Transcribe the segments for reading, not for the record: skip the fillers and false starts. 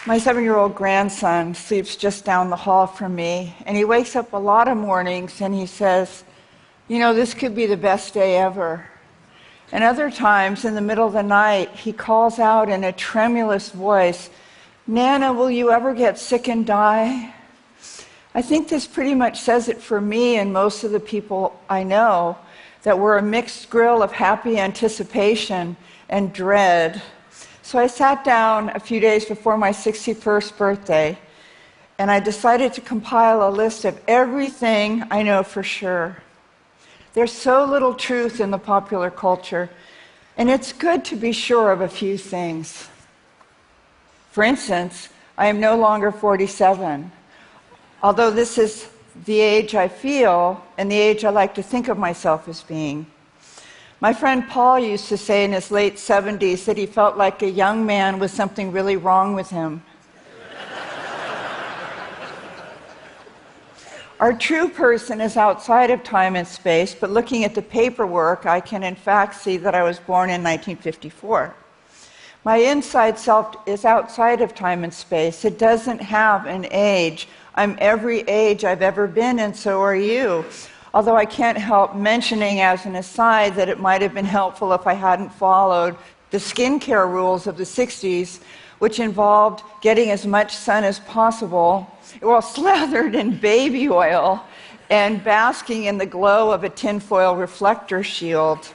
My 7-year-old grandson sleeps just down the hall from me, and he wakes up a lot of mornings and he says, "You know, this could be the best day ever." And other times, in the middle of the night, he calls out in a tremulous voice, "Nana, will you ever get sick and die?" I think this pretty much says it for me and most of the people I know, that we're a mixed grill of happy anticipation and dread. So I sat down a few days before my 61st birthday, and I decided to compile a list of everything I know for sure. There's so little truth in the popular culture, and it's good to be sure of a few things. For instance, I am no longer 47, although this is the age I feel and the age I like to think of myself as being. My friend Paul used to say in his late 70s that he felt like a young man with something really wrong with him. Our true person is outside of time and space, but looking at the paperwork, I can in fact see that I was born in 1954. My inside self is outside of time and space. It doesn't have an age. I'm every age I've ever been, and so are you. Although I can't help mentioning as an aside that it might have been helpful if I hadn't followed the skincare rules of the 60s, which involved getting as much sun as possible, well, slathered in baby oil and basking in the glow of a tinfoil reflector shield.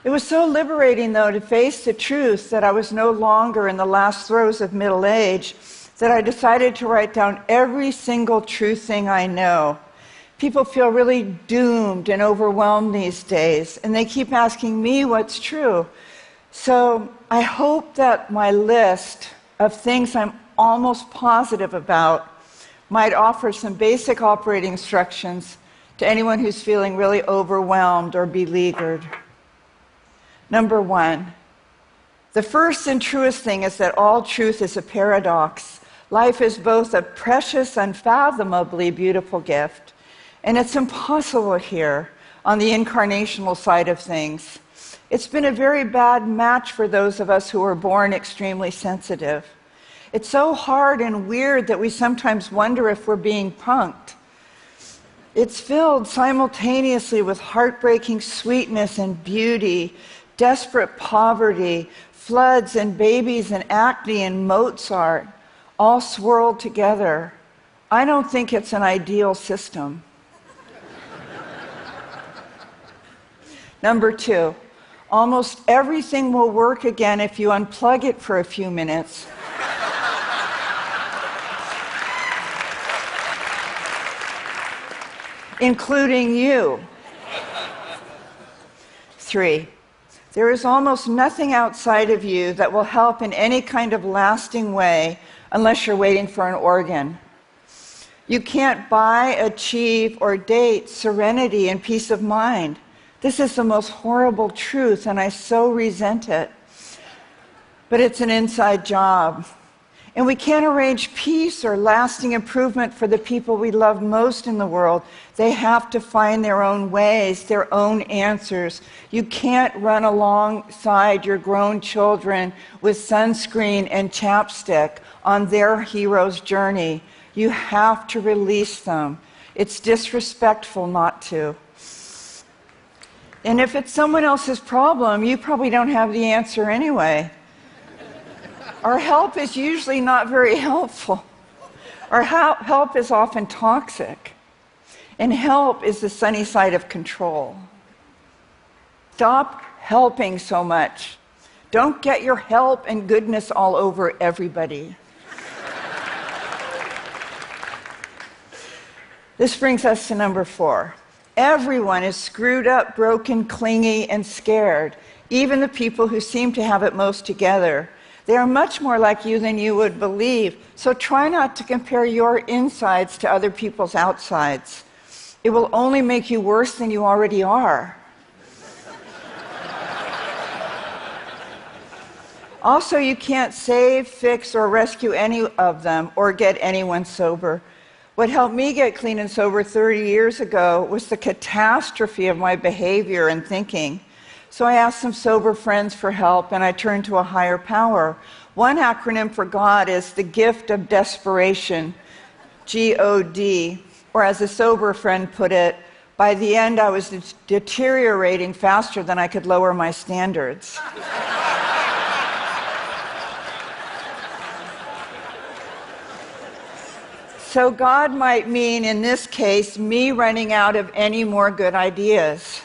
It was so liberating, though, to face the truth that I was no longer in the last throes of middle age, that I decided to write down every single true thing I know. People feel really doomed and overwhelmed these days, and they keep asking me what's true. So I hope that my list of things I'm almost positive about might offer some basic operating instructions to anyone who's feeling really overwhelmed or beleaguered. Number one, the first and truest thing is that all truth is a paradox. Life is both a precious, unfathomably beautiful gift, and it's impossible here on the incarnational side of things. It's been a very bad match for those of us who were born extremely sensitive. It's so hard and weird that we sometimes wonder if we're being punked. It's filled simultaneously with heartbreaking sweetness and beauty, desperate poverty, floods and babies and acne and Mozart, all swirled together. I don't think it's an ideal system. Number two, almost everything will work again if you unplug it for a few minutes. Including you. 3, there is almost nothing outside of you that will help in any kind of lasting way unless you're waiting for an organ. You can't buy, achieve, or date serenity and peace of mind. This is the most horrible truth, and I so resent it. But it's an inside job. And we can't arrange peace or lasting improvement for the people we love most in the world. They have to find their own ways, their own answers. You can't run alongside your grown children with sunscreen and chapstick on their hero's journey. You have to release them. It's disrespectful not to. And if it's someone else's problem, you probably don't have the answer anyway. Our help is usually not very helpful. Our help is often toxic. And help is the sunny side of control. Stop helping so much. Don't get your help and goodness all over everybody. This brings us to number 4. Everyone is screwed up, broken, clingy, and scared, even the people who seem to have it most together. They are much more like you than you would believe, so try not to compare your insides to other people's outsides. It will only make you worse than you already are. Also, you can't save, fix, or rescue any of them or get anyone sober. What helped me get clean and sober 30 years ago was the catastrophe of my behavior and thinking. So I asked some sober friends for help, and I turned to a higher power. One acronym for God is the gift of desperation, G-O-D, or as a sober friend put it, by the end I was deteriorating faster than I could lower my standards. So God might mean, in this case, me running out of any more good ideas.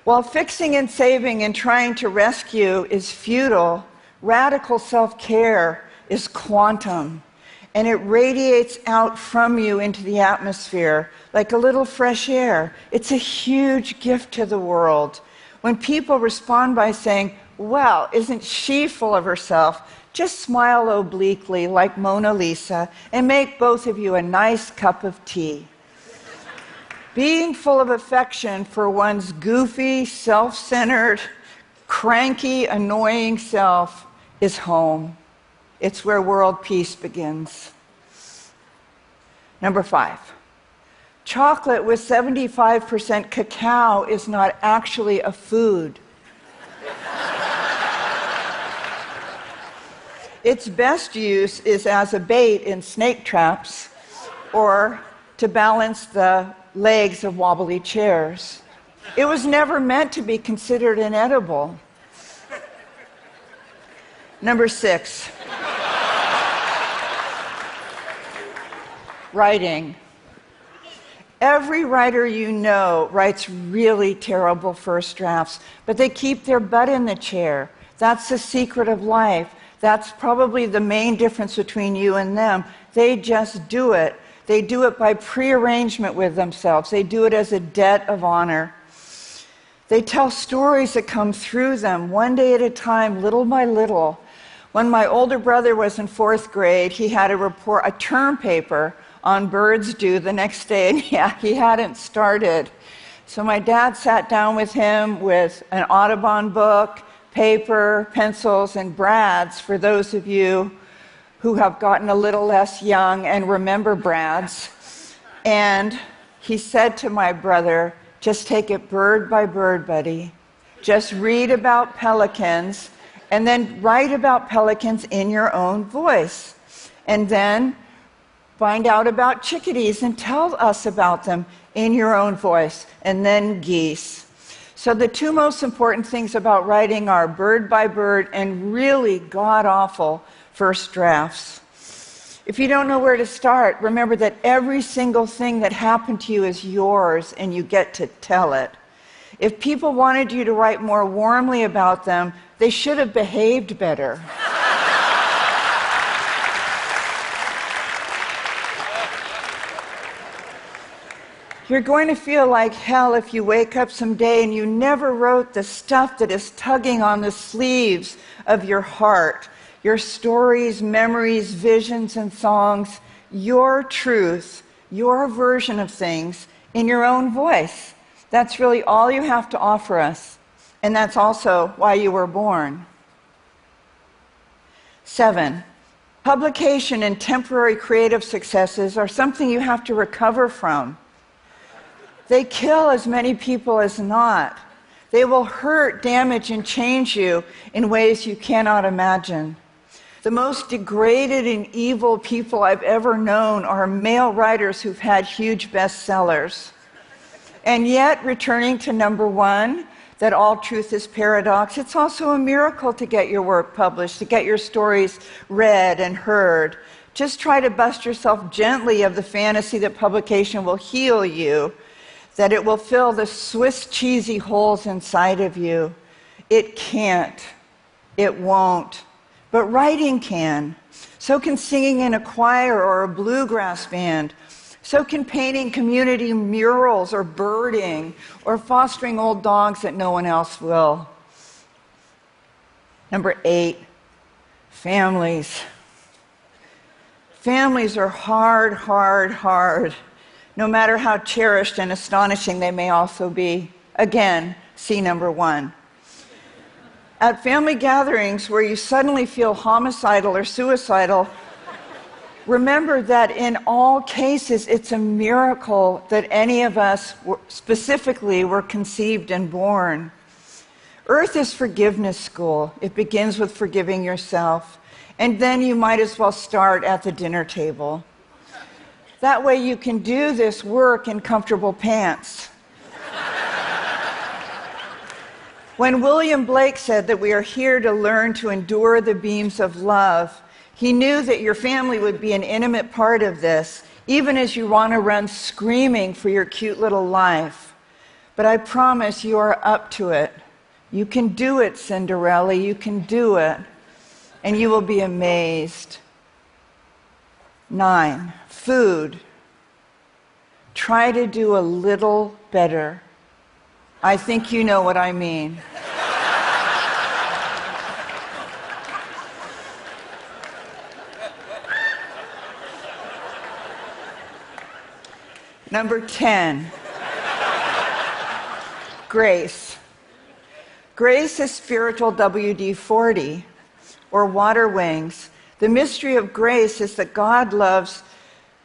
While fixing and saving and trying to rescue is futile, radical self-care is quantum, and it radiates out from you into the atmosphere like a little fresh air. It's a huge gift to the world. When people respond by saying, "Well, isn't she full of herself?" just smile obliquely like Mona Lisa and make both of you a nice cup of tea. Being full of affection for one's goofy, self-centered, cranky, annoying self is home. It's where world peace begins. Number 5. Chocolate with 75% cacao is not actually a food. Its best use is as a bait in snake traps or to balance the legs of wobbly chairs. It was never meant to be considered inedible. Number 6. Writing. Every writer you know writes really terrible first drafts, but they keep their butt in the chair. That's the secret of life. That's probably the main difference between you and them. They just do it. They do it by prearrangement with themselves. They do it as a debt of honor. They tell stories that come through them one day at a time, little by little. When my older brother was in 4th grade, he had a term paper on birds due the next day, and he hadn't started. So my dad sat down with him with an Audubon book, paper, pencils, and brads for those of you who have gotten a little less young and remember brads. And he said to my brother, "Just take it bird by bird, buddy. Just read about pelicans, and then write about pelicans in your own voice. And then find out about chickadees and tell us about them in your own voice. And then geese." So the 2 most important things about writing are bird by bird and really god-awful first drafts. If you don't know where to start, remember that every single thing that happened to you is yours and you get to tell it. If people wanted you to write more warmly about them, they should have behaved better. You're going to feel like hell if you wake up someday and you never wrote the stuff that is tugging on the sleeves of your heart. Your stories, memories, visions, and songs. Your truth, your version of things in your own voice. That's really all you have to offer us. And that's also why you were born. 7. Publication and temporary creative successes are something you have to recover from. They kill as many people as not. They will hurt, damage, and change you in ways you cannot imagine. The most degraded and evil people I've ever known are male writers who've had huge bestsellers. And yet, returning to number 1, that all truth is paradox, it's also a miracle to get your work published, to get your stories read and heard. Just try to bust yourself gently of the fantasy that publication will heal you, that it will fill the Swiss cheesy holes inside of you. It can't. It won't. But writing can. So can singing in a choir or a bluegrass band. So can painting community murals or birding or fostering old dogs that no one else will. Number 8, families. Families are hard, hard, hard. No matter how cherished and astonishing they may also be. Again, see number 1. At family gatherings where you suddenly feel homicidal or suicidal, remember that in all cases it's a miracle that any of us specifically were conceived and born. Earth is forgiveness school. It begins with forgiving yourself. And then you might as well start at the dinner table. That way you can do this work in comfortable pants. When William Blake said that we are here to learn to endure the beams of love, he knew that your family would be an intimate part of this, even as you want to run screaming for your cute little life. But I promise you are up to it. You can do it, Cinderella. You can do it. And you will be amazed. 9, food. Try to do a little better. I think you know what I mean. Number 10, grace. Grace is spiritual WD-40, or water wings. The mystery of grace is that God loves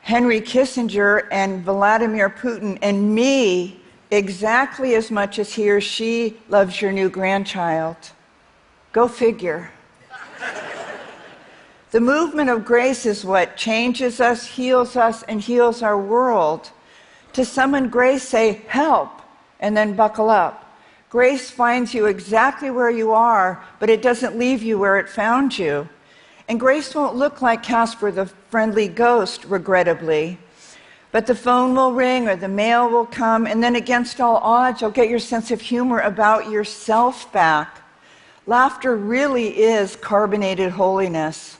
Henry Kissinger and Vladimir Putin and me exactly as much as he or she loves your new grandchild. Go figure. The movement of grace is what changes us, and heals our world. To summon grace, say, help, and then buckle up. Grace finds you exactly where you are, but it doesn't leave you where it found you. And grace won't look like Casper the Friendly Ghost, regrettably. But the phone will ring or the mail will come, and then against all odds, you'll get your sense of humor about yourself back. Laughter really is carbonated holiness.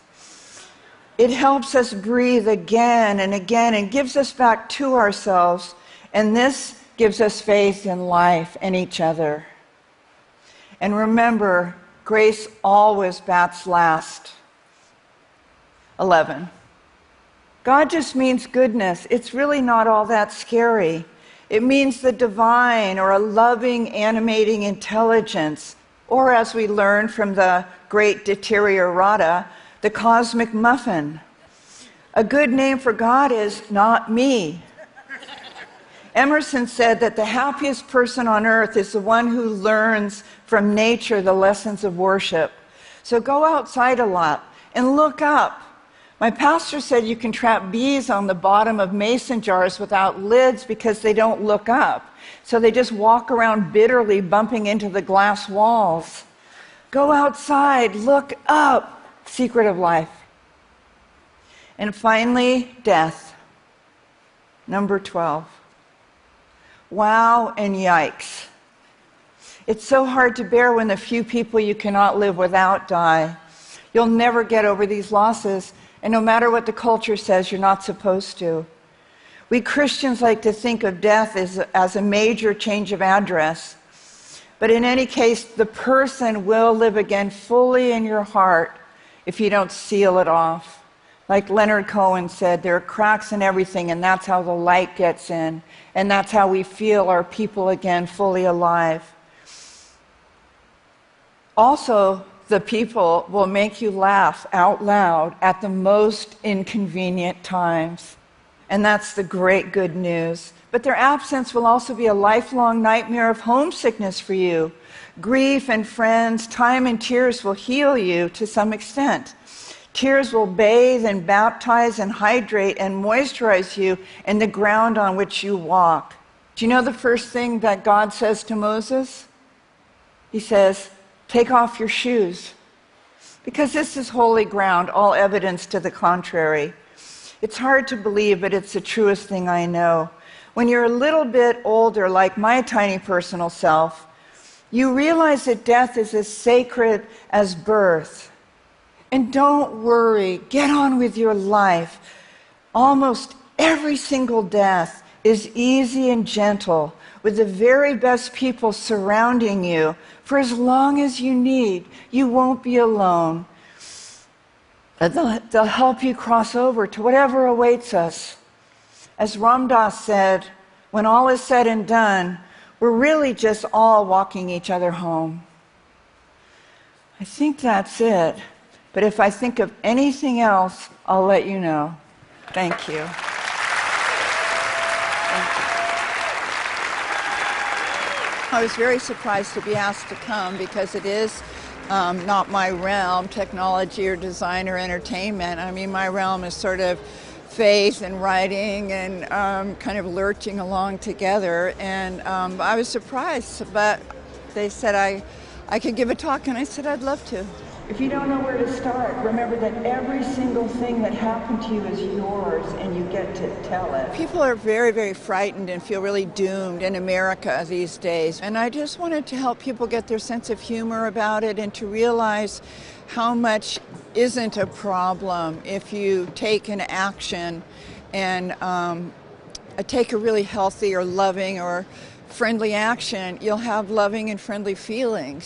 It helps us breathe again and again and gives us back to ourselves, and this gives us faith in life and each other. And remember, grace always bats last. 11. God just means goodness. It's really not all that scary. It means the divine or a loving, animating intelligence, or as we learn from the great Deteriorata, the cosmic muffin. A good name for God is not me. Emerson said that the happiest person on earth is the one who learns from nature the lessons of worship. So go outside a lot and look up. My pastor said you can trap bees on the bottom of mason jars without lids because they don't look up. So they just walk around bitterly bumping into the glass walls. Go outside, look up. Secret of life. And finally, death. Number 12. Wow and yikes. It's so hard to bear when the few people you cannot live without die. You'll never get over these losses, and no matter what the culture says, you're not supposed to. We Christians like to think of death as a major change of address. But in any case, the person will live again fully in your heart if you don't seal it off. Like Leonard Cohen said, there are cracks in everything, and that's how the light gets in. And that's how we feel our people again fully alive. Also, the people will make you laugh out loud at the most inconvenient times. And that's the great good news. But their absence will also be a lifelong nightmare of homesickness for you. Grief and friends, time and tears will heal you to some extent. Tears will bathe and baptize and hydrate and moisturize you in the ground on which you walk. Do you know the first thing that God says to Moses? He says, take off your shoes. Because this is holy ground, all evidence to the contrary. It's hard to believe, but it's the truest thing I know. When you're a little bit older, like my tiny personal self, you realize that death is as sacred as birth. And don't worry, get on with your life. Almost every single death is easy and gentle, with the very best people surrounding you for as long as you need. You won't be alone. They'll help you cross over to whatever awaits us. As Ram Dass said, when all is said and done, we're really just all walking each other home. I think that's it. But if I think of anything else, I'll let you know. Thank you. Thank you. I was very surprised to be asked to come because it is not my realm, technology or design or entertainment. I mean, my realm is sort of faith and writing and kind of lurching along together. And I was surprised, but they said I could give a talk, and I said I'd love to. If you don't know where to start, remember that every single thing that happened to you is yours, and you get to tell it. People are very, very frightened and feel really doomed in America these days. And I just wanted to help people get their sense of humor about it and to realize how much isn't a problem if you take an action and take a really healthy or loving or friendly action. You'll have loving and friendly feelings.